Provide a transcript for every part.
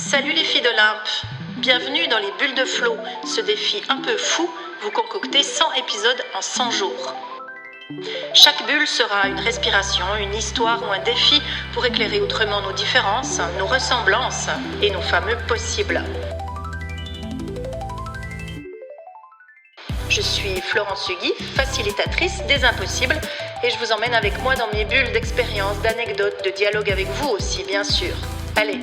Salut les filles d'Olympe, bienvenue dans les bulles de flow, ce défi un peu fou, vous concoctez 100 épisodes en 100 jours. Chaque bulle sera une respiration, une histoire ou un défi pour éclairer autrement nos différences, nos ressemblances et nos fameux possibles. Je suis Florence Hugui, facilitatrice des impossibles, et je vous emmène avec moi dans mes bulles d'expériences, d'anecdotes, de dialogue avec vous aussi, bien sûr. Allez,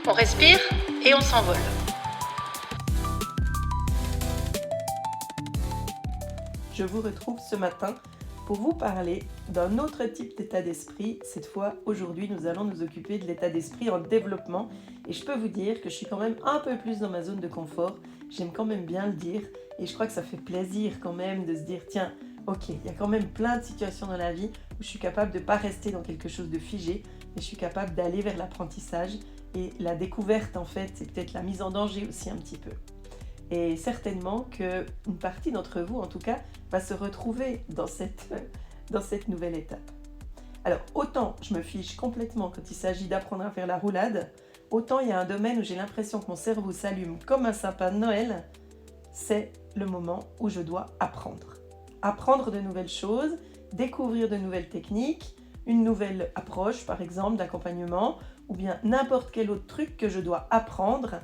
on respire et on s'envole. Je vous retrouve ce matin pour vous parler d'un autre type d'état d'esprit. Cette fois, aujourd'hui, nous allons nous occuper de l'état d'esprit en développement. Et je peux vous dire que je suis quand même un peu plus dans ma zone de confort. J'aime quand même bien le dire. Et je crois que ça fait plaisir quand même de se dire, tiens, ok, il y a quand même plein de situations dans la vie où je suis capable de ne pas rester dans quelque chose de figé, mais je suis capable d'aller vers l'apprentissage. Et la découverte, en fait, c'est peut-être la mise en danger aussi un petit peu. Et certainement qu'une partie d'entre vous, en tout cas, va se retrouver dans cette nouvelle étape. Alors, autant je me fiche complètement quand il s'agit d'apprendre à faire la roulade, autant il y a un domaine où j'ai l'impression que mon cerveau s'allume comme un sapin de Noël, c'est le moment où je dois apprendre. Apprendre de nouvelles choses, découvrir de nouvelles techniques, une nouvelle approche, par exemple, d'accompagnement, ou bien n'importe quel autre truc que je dois apprendre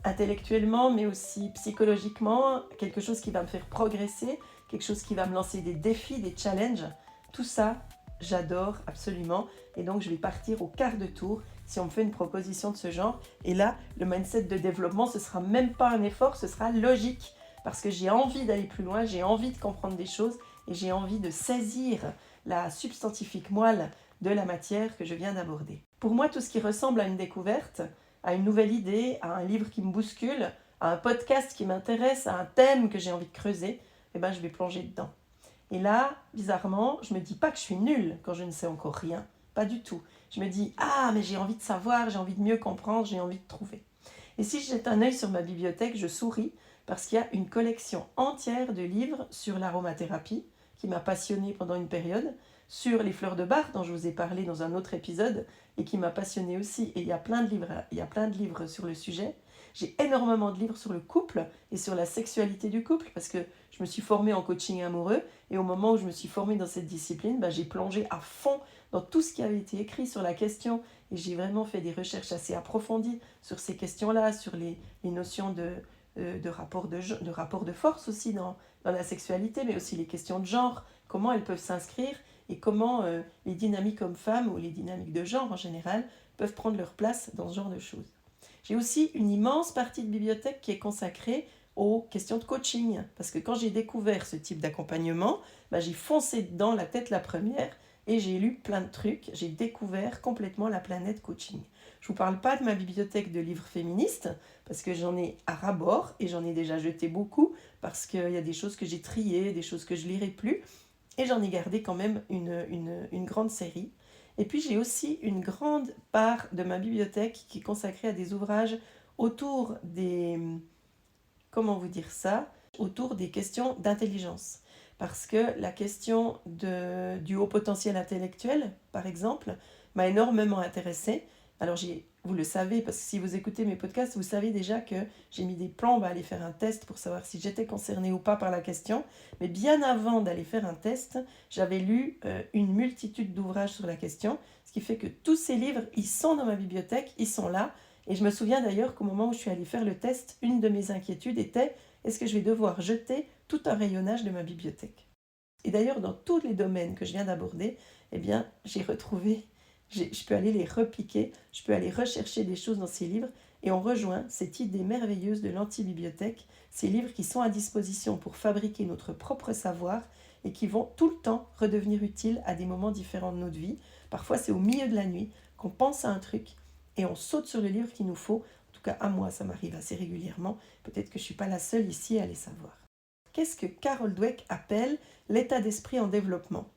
intellectuellement, mais aussi psychologiquement, quelque chose qui va me faire progresser, quelque chose qui va me lancer des défis, des challenges. Tout ça, j'adore absolument. Et donc, je vais partir au quart de tour si on me fait une proposition de ce genre. Et là, le mindset de développement, ce ne sera même pas un effort, ce sera logique. Parce que j'ai envie d'aller plus loin, j'ai envie de comprendre des choses et j'ai envie de saisir la substantifique moelle de la matière que je viens d'aborder. Pour moi, tout ce qui ressemble à une découverte, à une nouvelle idée, à un livre qui me bouscule, à un podcast qui m'intéresse, à un thème que j'ai envie de creuser, eh ben, je vais plonger dedans. Et là, bizarrement, je ne me dis pas que je suis nulle quand je ne sais encore rien. Pas du tout. Je me dis, mais j'ai envie de savoir, j'ai envie de mieux comprendre, j'ai envie de trouver. Et si je jette un œil sur ma bibliothèque, je souris parce qu'il y a une collection entière de livres sur l'aromathérapie qui m'a passionnée pendant une période, sur les fleurs de Bach dont je vous ai parlé dans un autre épisode et qui m'a passionnée aussi. Et il y a plein de livres sur le sujet. J'ai énormément de livres sur le couple et sur la sexualité du couple parce que je me suis formée en coaching amoureux et au moment où je me suis formée dans cette discipline, j'ai plongé à fond dans tout ce qui avait été écrit sur la question et j'ai vraiment fait des recherches assez approfondies sur ces questions-là, sur les notions de rapport de force aussi dans la sexualité, mais aussi les questions de genre, comment elles peuvent s'inscrire et comment les dynamiques hommes-femmes ou les dynamiques de genre en général peuvent prendre leur place dans ce genre de choses. J'ai aussi une immense partie de bibliothèque qui est consacrée aux questions de coaching, parce que quand j'ai découvert ce type d'accompagnement, j'ai foncé dedans la tête la première et j'ai lu plein de trucs, j'ai découvert complètement la planète coaching. Je ne vous parle pas de ma bibliothèque de livres féministes, parce que j'en ai à ras-bord et j'en ai déjà jeté beaucoup, parce qu'il y a des choses que j'ai triées, des choses que je ne lirai plus, et j'en ai gardé quand même une grande série. Et puis j'ai aussi une grande part de ma bibliothèque qui est consacrée à des ouvrages autour des... Comment vous dire ça ? Autour des questions d'intelligence. Parce que la question du haut potentiel intellectuel, par exemple, m'a énormément intéressée. Alors vous le savez, parce que si vous écoutez mes podcasts, vous savez déjà que j'ai mis des plombs à aller faire un test pour savoir si j'étais concernée ou pas par la question. Mais bien avant d'aller faire un test, j'avais lu une multitude d'ouvrages sur la question, ce qui fait que tous ces livres, ils sont dans ma bibliothèque, ils sont là. Et je me souviens d'ailleurs qu'au moment où je suis allée faire le test, une de mes inquiétudes était, est-ce que je vais devoir jeter tout un rayonnage de ma bibliothèque ? Et d'ailleurs, dans tous les domaines que je viens d'aborder, j'ai retrouvé... Je peux aller les repiquer, je peux aller rechercher des choses dans ces livres et on rejoint cette idée merveilleuse de l'anti-bibliothèque, ces livres qui sont à disposition pour fabriquer notre propre savoir et qui vont tout le temps redevenir utiles à des moments différents de notre vie. Parfois, c'est au milieu de la nuit qu'on pense à un truc et on saute sur le livre qu'il nous faut. En tout cas, à moi, ça m'arrive assez régulièrement. Peut-être que je ne suis pas la seule ici à les savoir. Qu'est-ce que Carol Dweck appelle l'état d'esprit en développement ?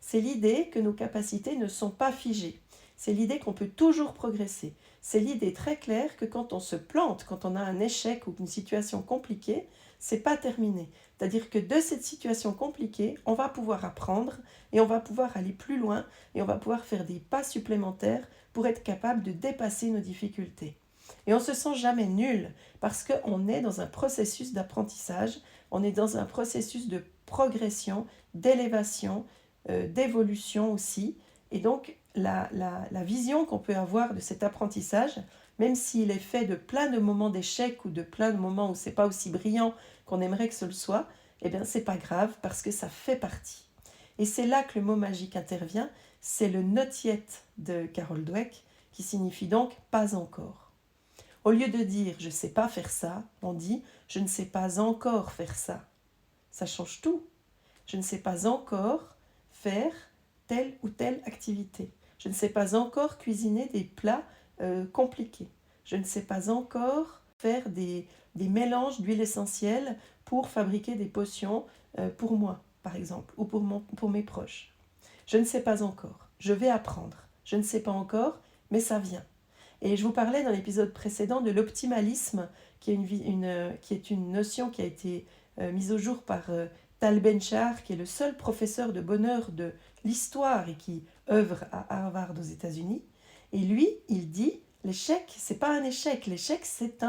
C'est l'idée que nos capacités ne sont pas figées. C'est l'idée qu'on peut toujours progresser. C'est l'idée très claire que quand on se plante, quand on a un échec ou une situation compliquée, c'est pas terminé. C'est-à-dire que de cette situation compliquée, on va pouvoir apprendre et on va pouvoir aller plus loin et on va pouvoir faire des pas supplémentaires pour être capable de dépasser nos difficultés. Et on ne se sent jamais nul parce qu'on est dans un processus d'apprentissage, on est dans un processus de progression, d'élévation, d'évolution aussi. Et donc, la vision qu'on peut avoir de cet apprentissage, même s'il est fait de plein de moments d'échec ou de plein de moments où c'est pas aussi brillant qu'on aimerait que ce le soit, eh bien, c'est pas grave parce que ça fait partie. Et c'est là que le mot magique intervient, c'est le not yet de Carol Dweck, qui signifie donc pas encore. Au lieu de dire je ne sais pas faire ça, on dit je ne sais pas encore faire ça. Ça change tout. Je ne sais pas encore faire telle ou telle activité. Je ne sais pas encore cuisiner des plats compliqués. Je ne sais pas encore faire des mélanges d'huile essentielle pour fabriquer des potions pour moi, par exemple, ou pour mes proches. Je ne sais pas encore. Je vais apprendre. Je ne sais pas encore, mais ça vient. Et je vous parlais dans l'épisode précédent de l'optimalisme, qui est une notion qui a été mise au jour par Tal Ben-Shahar, qui est le seul professeur de bonheur de l'histoire et qui œuvre à Harvard aux États-Unis. Et lui, il dit, l'échec, c'est pas un échec, l'échec c'est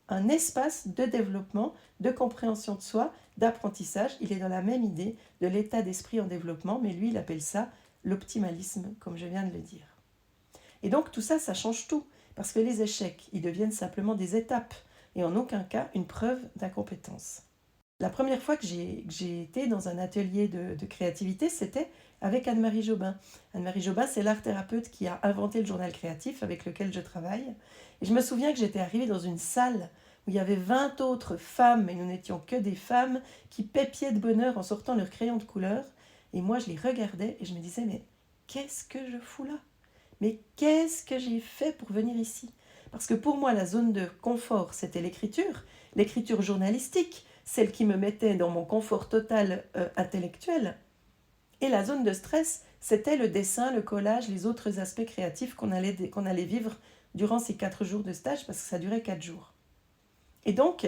un espace de développement, de compréhension de soi, d'apprentissage. Il est dans la même idée de l'état d'esprit en développement, mais lui, il appelle ça l'optimalisme, comme je viens de le dire. Et donc tout ça, ça change tout, parce que les échecs, ils deviennent simplement des étapes, et en aucun cas une preuve d'incompétence. La première fois que j'ai été dans un atelier de créativité, c'était avec Anne-Marie Jobin. Anne-Marie Jobin, c'est l'art-thérapeute qui a inventé le journal créatif avec lequel je travaille. Et je me souviens que j'étais arrivée dans une salle où il y avait 20 autres femmes, et nous n'étions que des femmes, qui pépiaient de bonheur en sortant leurs crayons de couleur. Et moi, je les regardais et je me disais, mais qu'est-ce que je fous là ? Mais qu'est-ce que j'ai fait pour venir ici ? Parce que pour moi, la zone de confort, c'était l'écriture journalistique, celle qui me mettait dans mon confort total intellectuel. Et la zone de stress, c'était le dessin, le collage, les autres aspects créatifs qu'on allait vivre durant ces 4 jours de stage, parce que ça durait 4 jours. Et donc,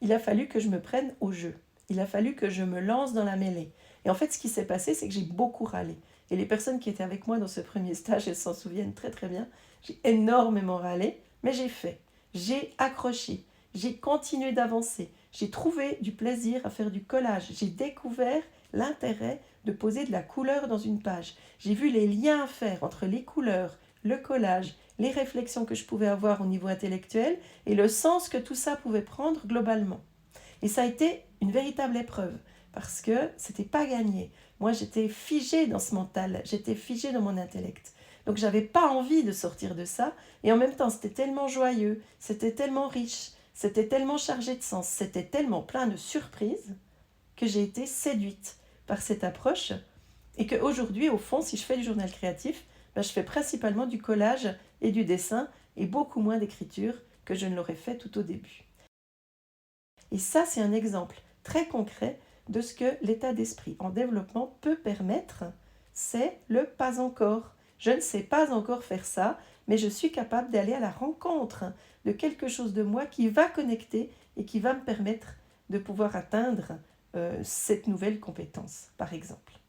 il a fallu que je me prenne au jeu. Il a fallu que je me lance dans la mêlée. Et en fait, ce qui s'est passé, c'est que j'ai beaucoup râlé. Et les personnes qui étaient avec moi dans ce premier stage, elles s'en souviennent très très bien. J'ai énormément râlé, mais j'ai fait. J'ai accroché. J'ai continué d'avancer. J'ai trouvé du plaisir à faire du collage. J'ai découvert l'intérêt de poser de la couleur dans une page. J'ai vu les liens à faire entre les couleurs, le collage, les réflexions que je pouvais avoir au niveau intellectuel et le sens que tout ça pouvait prendre globalement. Et ça a été une véritable épreuve parce que c'était pas gagné. Moi, j'étais figée dans ce mental, j'étais figée dans mon intellect. Donc, j'avais pas envie de sortir de ça. Et en même temps, c'était tellement joyeux, c'était tellement riche, c'était tellement chargé de sens, c'était tellement plein de surprises que j'ai été séduite par cette approche. Et qu'aujourd'hui, au fond, si je fais du journal créatif, je fais principalement du collage et du dessin et beaucoup moins d'écriture que je ne l'aurais fait tout au début. Et ça, c'est un exemple très concret de ce que l'état d'esprit en développement peut permettre, c'est le pas encore. Je ne sais pas encore faire ça, mais je suis capable d'aller à la rencontre de quelque chose de moi qui va connecter et qui va me permettre de pouvoir atteindre cette nouvelle compétence, par exemple.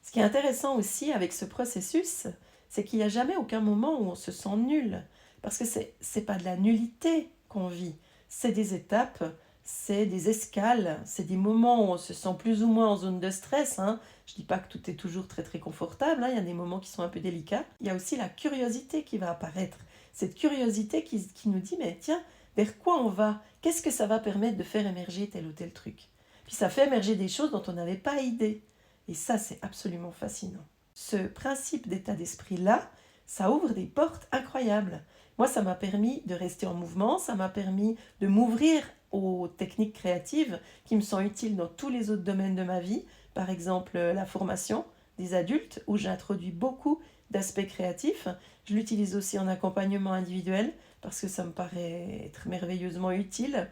Ce qui est intéressant aussi avec ce processus, c'est qu'il n'y a jamais aucun moment où on se sent nul, parce que c'est pas de la nullité qu'on vit, c'est des étapes, c'est des escales, c'est des moments où on se sent plus ou moins en zone de stress. Je ne dis pas que tout est toujours très très confortable, il y a des moments qui sont un peu délicats. Il y a aussi la curiosité qui va apparaître, cette curiosité qui nous dit, mais tiens, vers quoi on va ? Qu'est-ce que ça va permettre de faire émerger tel ou tel truc ? Puis ça fait émerger des choses dont on n'avait pas idée. Et ça, c'est absolument fascinant. Ce principe d'état d'esprit-là, ça ouvre des portes incroyables. Moi, ça m'a permis de rester en mouvement, ça m'a permis de m'ouvrir aux techniques créatives qui me sont utiles dans tous les autres domaines de ma vie. Par exemple, la formation des adultes, où j'introduis beaucoup d'aspects créatifs. Je l'utilise aussi en accompagnement individuel, parce que ça me paraît être merveilleusement utile.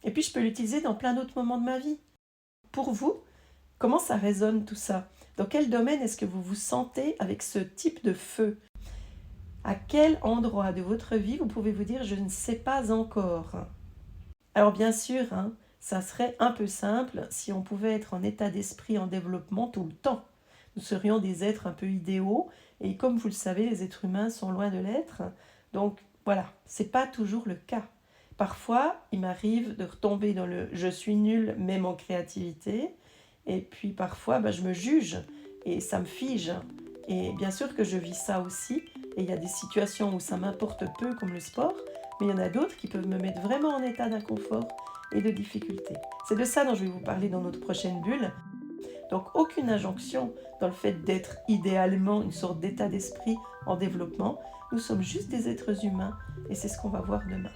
Et puis, je peux l'utiliser dans plein d'autres moments de ma vie. Pour vous, comment ça résonne tout ça ? Dans quel domaine est-ce que vous vous sentez avec ce type de feu ? À quel endroit de votre vie vous pouvez vous dire « je ne sais pas encore ». Alors bien sûr, ça serait un peu simple si on pouvait être en état d'esprit en développement tout le temps. Nous serions des êtres un peu idéaux et comme vous le savez, les êtres humains sont loin de l'être. Donc Voilà, c'est pas toujours le cas. Parfois, il m'arrive de retomber dans le je suis nul même en créativité. Et puis parfois, je me juge et ça me fige. Et bien sûr que je vis ça aussi. Et il y a des situations où ça m'importe peu, comme le sport, mais il y en a d'autres qui peuvent me mettre vraiment en état d'inconfort et de difficulté. C'est de ça dont je vais vous parler dans notre prochaine bulle. Donc aucune injonction dans le fait d'être idéalement une sorte d'état d'esprit en développement. Nous sommes juste des êtres humains et c'est ce qu'on va voir demain.